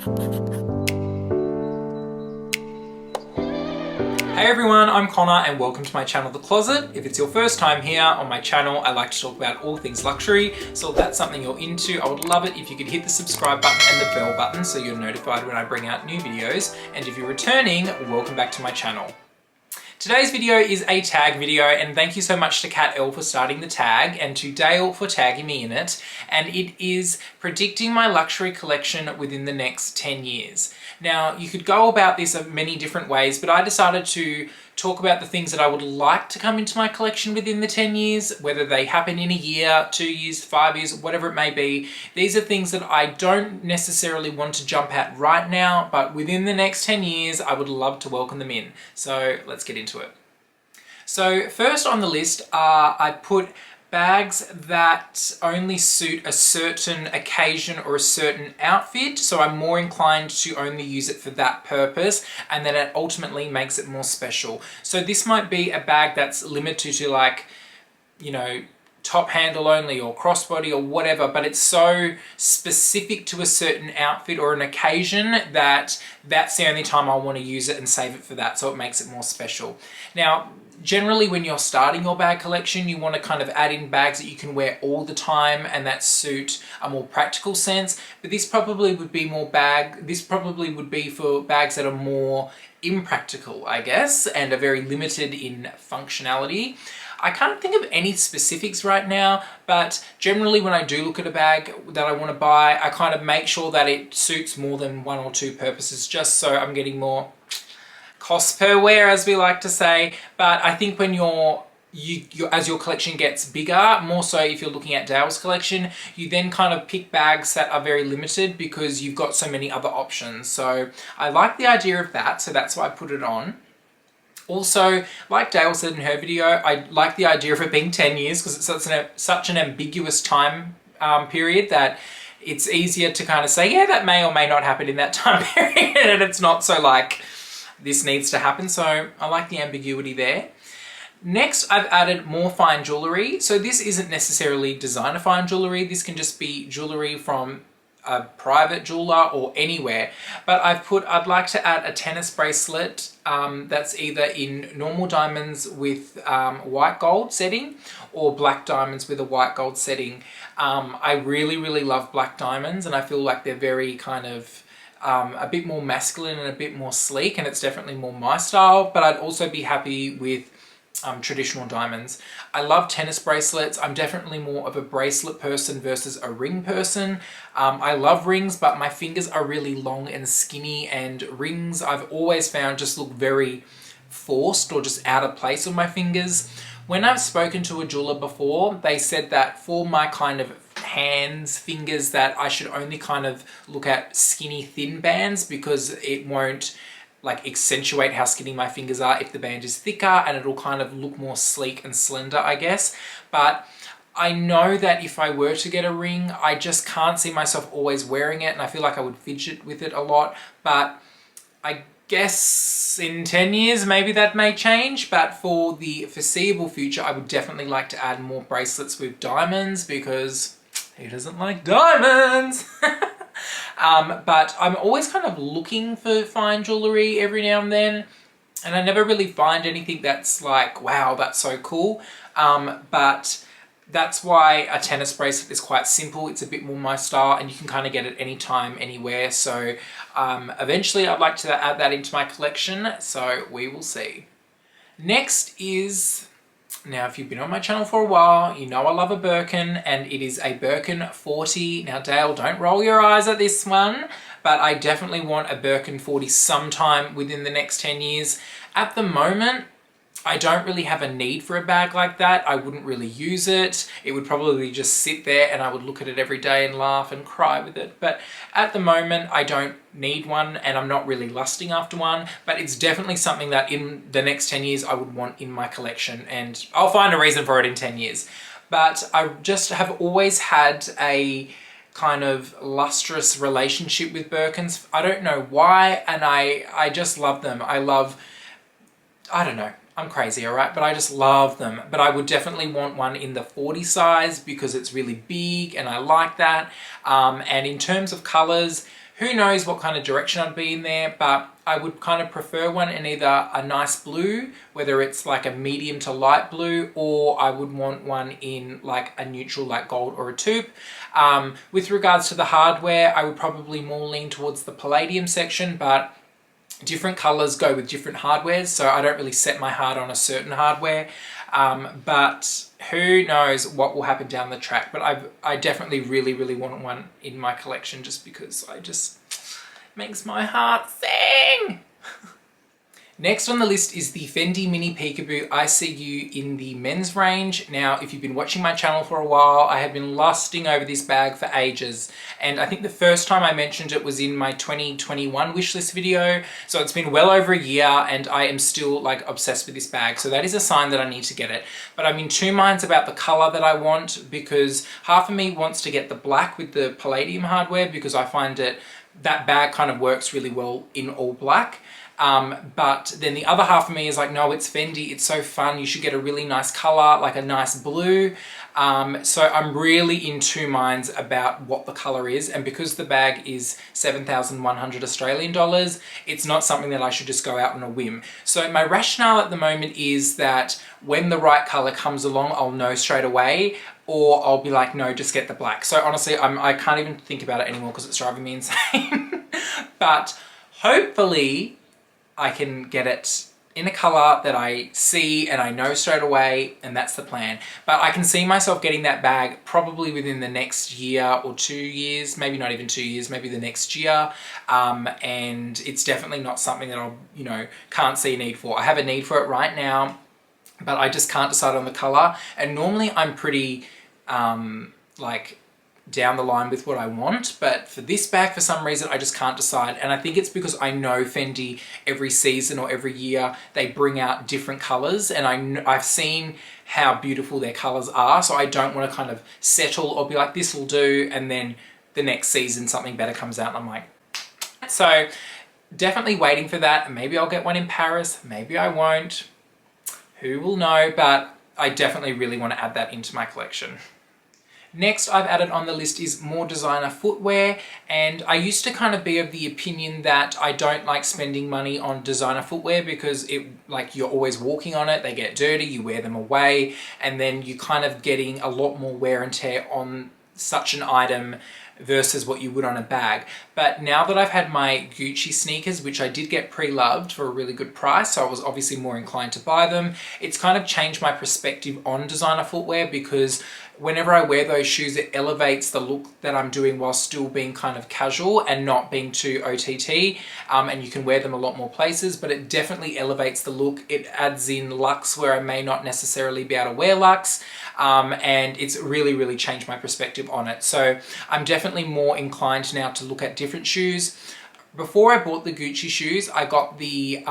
Hey everyone, I'm Connor and welcome to my channel, The Closet. If it's your first time here on my channel, I like to talk about all things luxury. So if that's something you're into, I would love it if you could hit the subscribe button and the bell button so you're notified when I bring out new videos. And if you're returning, welcome back to my channel. Today's video is a tag video, and thank you so much to Kat L for starting the tag and to Dale for tagging me in it. And it is predicting my luxury collection within the next 10 years. Now, you could go about this in many different ways, but I decided to talk about the things that I would like to come into my collection within the 10 years, whether they happen in a year, 2 years, 5 years, whatever it may be. These are things that I don't necessarily want to jump at right now, but within the next 10 years, I would love to welcome them in. So let's get into it. So first on the list, I put bags that only suit a certain occasion or a certain outfit. So I'm more inclined to only use it for that purpose, and then it ultimately makes it more special. So this might be a bag that's limited to, like, you know, top handle only or crossbody or whatever, but it's so specific to a certain outfit or an occasion that that's the only time I want to use it and save it for that, so it makes it more special. Now, generally when you're starting your bag collection, you want to kind of add in bags that you can wear all the time and that suit a more practical sense, but this probably would be for bags that are more impractical, I guess, and are very limited in functionality. I can't think of any specifics right now, but generally when I do look at a bag that I want to buy, I kind of make sure that it suits more than one or two purposes, just so I'm getting more cost per wear, as we like to say. But I think when as your collection gets bigger, more so if you're looking at Dale's collection, you then kind of pick bags that are very limited because you've got so many other options. So I like the idea of that, so that's why I put it on. Also, like Dale said in her video, I like the idea of it being 10 years because it's such an ambiguous time period that it's easier to kind of say, yeah, that may or may not happen in that time period, and it's not so like, this needs to happen. So I like the ambiguity there. Next, I've added more fine jewellery. So this isn't necessarily designer fine jewellery. This can just be jewellery from a private jeweler or anywhere, but I'd like to add a tennis bracelet that's either in normal diamonds with white gold setting or black diamonds with a white gold setting. I really love black diamonds, and I feel like they're very kind of a bit more masculine and a bit more sleek, and it's definitely more my style, but I'd also be happy with traditional diamonds. I love tennis bracelets. I'm definitely more of a bracelet person versus a ring person. I love rings, but my fingers are really long and skinny, and rings I've always found just look very forced or just out of place on my fingers. When I've spoken to a jeweler before, they said that for my kind of hands, fingers, that I should only kind of look at skinny thin bands because it won't like accentuate how skinny my fingers are if the band is thicker, and it'll kind of look more sleek and slender, I guess. But I know that if I were to get a ring, I just can't see myself always wearing it, and I feel like I would fidget with it a lot. But I guess in 10 years maybe that may change, but for the foreseeable future I would definitely like to add more bracelets with diamonds, because who doesn't like diamonds? But I'm always kind of looking for fine jewellery every now and then, and I never really find anything that's like, wow, that's so cool. But that's why a tennis bracelet is quite simple. It's a bit more my style, and you can kind of get it anytime, anywhere. So eventually I'd like to add that into my collection, so we will see. Next is, now if you've been on my channel for a while, you know I love a Birkin, and it is a Birkin 40. Now Dale, don't roll your eyes at this one, but I definitely want a Birkin 40 sometime within the next 10 years. At the moment, I don't really have a need for a bag like that. I wouldn't really use it. It would probably just sit there and I would look at it every day and laugh and cry with it. But at the moment, I don't need one, and I'm not really lusting after one, but it's definitely something that in the next 10 years I would want in my collection, and I'll find a reason for it in 10 years. But I just have always had a kind of lustrous relationship with Birkins. I don't know why, and I just love them. I don't know. I'm crazy, all right? But I just love them. But I would definitely want one in the 40 size because it's really big and I like that. And in terms of colors, who knows what kind of direction I'd be in there, but I would kind of prefer one in either a nice blue, whether it's like a medium to light blue, or I would want one in like a neutral like gold or a taupe. With regards to the hardware, I would probably more lean towards the palladium section, but different colors go with different hardwares, so I don't really set my heart on a certain hardware. But who knows what will happen down the track. But I definitely really want one in my collection, just because makes my heart sing. Next on the list is the Fendi Mini Peekaboo ICU in the men's range. Now, if you've been watching my channel for a while, I have been lusting over this bag for ages. And I think the first time I mentioned it was in my 2021 wishlist video. So it's been well over a year and I am still like obsessed with this bag. So that is a sign that I need to get it. But I'm in two minds about the color that I want, because half of me wants to get the black with the palladium hardware, because I find that bag kind of works really well in all black. But then the other half of me is like, no, it's Fendi, it's so fun, you should get a really nice color, like a nice blue. So I'm really in two minds about what the color is, and because the bag is 7,100 Australian dollars, it's not something that I should just go out on a whim. So my rationale at the moment is that when the right color comes along, I'll know straight away, or I'll be like, no, just get the black. So honestly, I can't even think about it anymore because it's driving me insane. But hopefully I can get it in a color that I see and I know straight away, and that's the plan. But I can see myself getting that bag probably within the next year or 2 years, maybe not even 2 years, maybe the next year. And it's definitely not something that I'll, can't see a need for. I have a need for it right now, but I just can't decide on the color. And normally I'm pretty, down the line with what I want, but for this bag, for some reason, I just can't decide. And I think it's because I know Fendi every season or every year, they bring out different colors, and I've seen how beautiful their colors are, so I don't want to kind of settle or be like, this will do, and then the next season something better comes out and I'm like, so definitely waiting for that. Maybe I'll get one in Paris, maybe I won't, who will know, but I definitely really want to add that into my collection. Next I've added on the list is more designer footwear, and I used to kind of be of the opinion that I don't like spending money on designer footwear because you're always walking on it, they get dirty, you wear them away, and then you kind of getting a lot more wear and tear on such an item versus what you would on a bag. But now that I've had my Gucci sneakers, which I did get pre-loved for a really good price, so I was obviously more inclined to buy them, it's kind of changed my perspective on designer footwear, because whenever I wear those shoes, it elevates the look that I'm doing while still being kind of casual and not being too OTT. And you can wear them a lot more places, but it definitely elevates the look. It adds in luxe where I may not necessarily be able to wear luxe. And it's really changed my perspective on it. So I'm definitely more inclined now to look at different shoes. Before I bought the Gucci shoes, I got the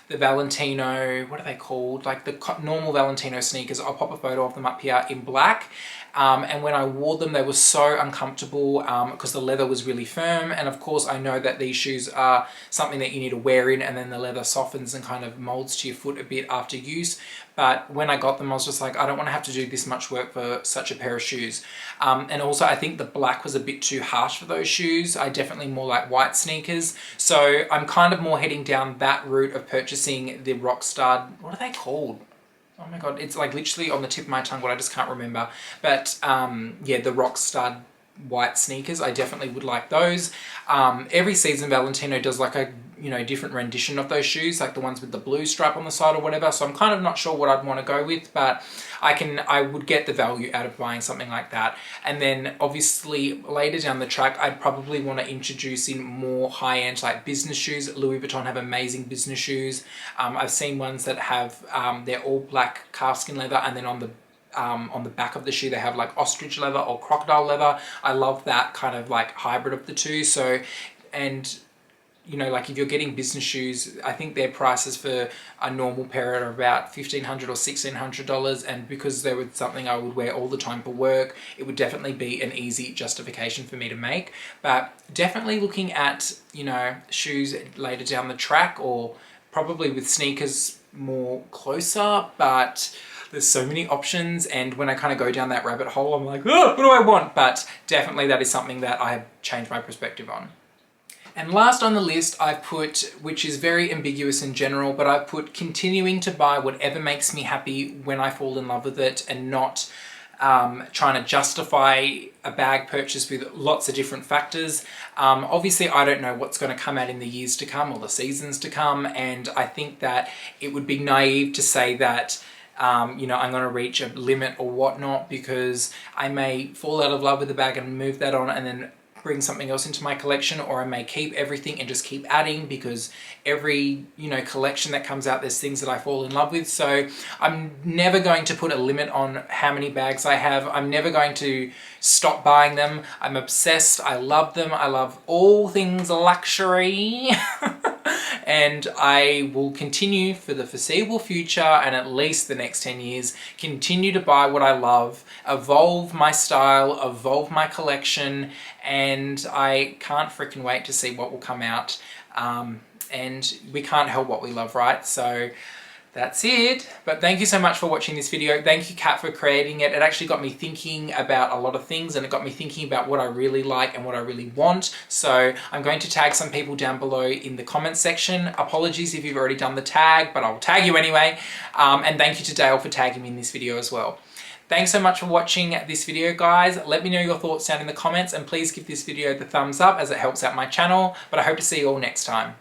Valentino, what are they called? Like the normal Valentino sneakers. I'll pop a photo of them up here in black. And when I wore them, they were so uncomfortable because the leather was really firm. And of course, I know that these shoes are something that you need to wear in, and then the leather softens and kind of molds to your foot a bit after use. But when I got them, I was just like, I don't want to have to do this much work for such a pair of shoes. And also, I think the black was a bit too harsh for those shoes. I definitely more like white sneakers. So I'm kind of more heading down that route of purchasing the Rockstar, what are they called? Oh my God, it's like literally on the tip of my tongue, but I just can't remember. But yeah, the Rockstar white sneakers, I definitely would like those. Every season Valentino does like a different rendition of those shoes, like the ones with the blue stripe on the side or whatever. So I'm kind of not sure what I'd want to go with, but I would get the value out of buying something like that. And then obviously later down the track, I'd probably want to introduce in more high-end like business shoes. Louis Vuitton have amazing business shoes. I've seen ones that have, they're all black calfskin leather, and then on the back of the shoe they have like ostrich leather or crocodile leather. I love that kind of like hybrid of the two. So, and like if you're getting business shoes, I think their prices for a normal pair are about $1,500 or $1,600, and because they were something I would wear all the time for work, it would definitely be an easy justification for me to make. But definitely looking at shoes later down the track, or probably with sneakers more closer, but there's so many options, and when I kind of go down that rabbit hole, I'm like, oh, what do I want? But definitely that is something that I have changed my perspective on. And last on the list, I've put, which is very ambiguous in general, but I've put continuing to buy whatever makes me happy when I fall in love with it, and not trying to justify a bag purchase with lots of different factors. Obviously, I don't know what's going to come out in the years to come or the seasons to come, and I think that it would be naive to say that you know, I'm going to reach a limit or whatnot, because I may fall out of love with the bag and move that on and then bring something else into my collection, or I may keep everything and just keep adding, because every, you know, collection that comes out, there's things that I fall in love with. So I'm never going to put a limit on how many bags I have. I'm never going to stop buying them. I'm obsessed. I love them. I love all things luxury. And I will continue for the foreseeable future, and at least the next 10 years, continue to buy what I love, evolve my style, evolve my collection, and I can't freaking wait to see what will come out. And we can't help what we love, right? So that's it. But thank you so much for watching this video. Thank you, Kat, for creating it. It actually got me thinking about a lot of things, and it got me thinking about what I really like and what I really want. So I'm going to tag some people down below in the comments section. Apologies if you've already done the tag, but I'll tag you anyway. And thank you to Dale for tagging me in this video as well. Thanks so much for watching this video, guys. Let me know your thoughts down in the comments, and please give this video the thumbs up as it helps out my channel. But I hope to see you all next time.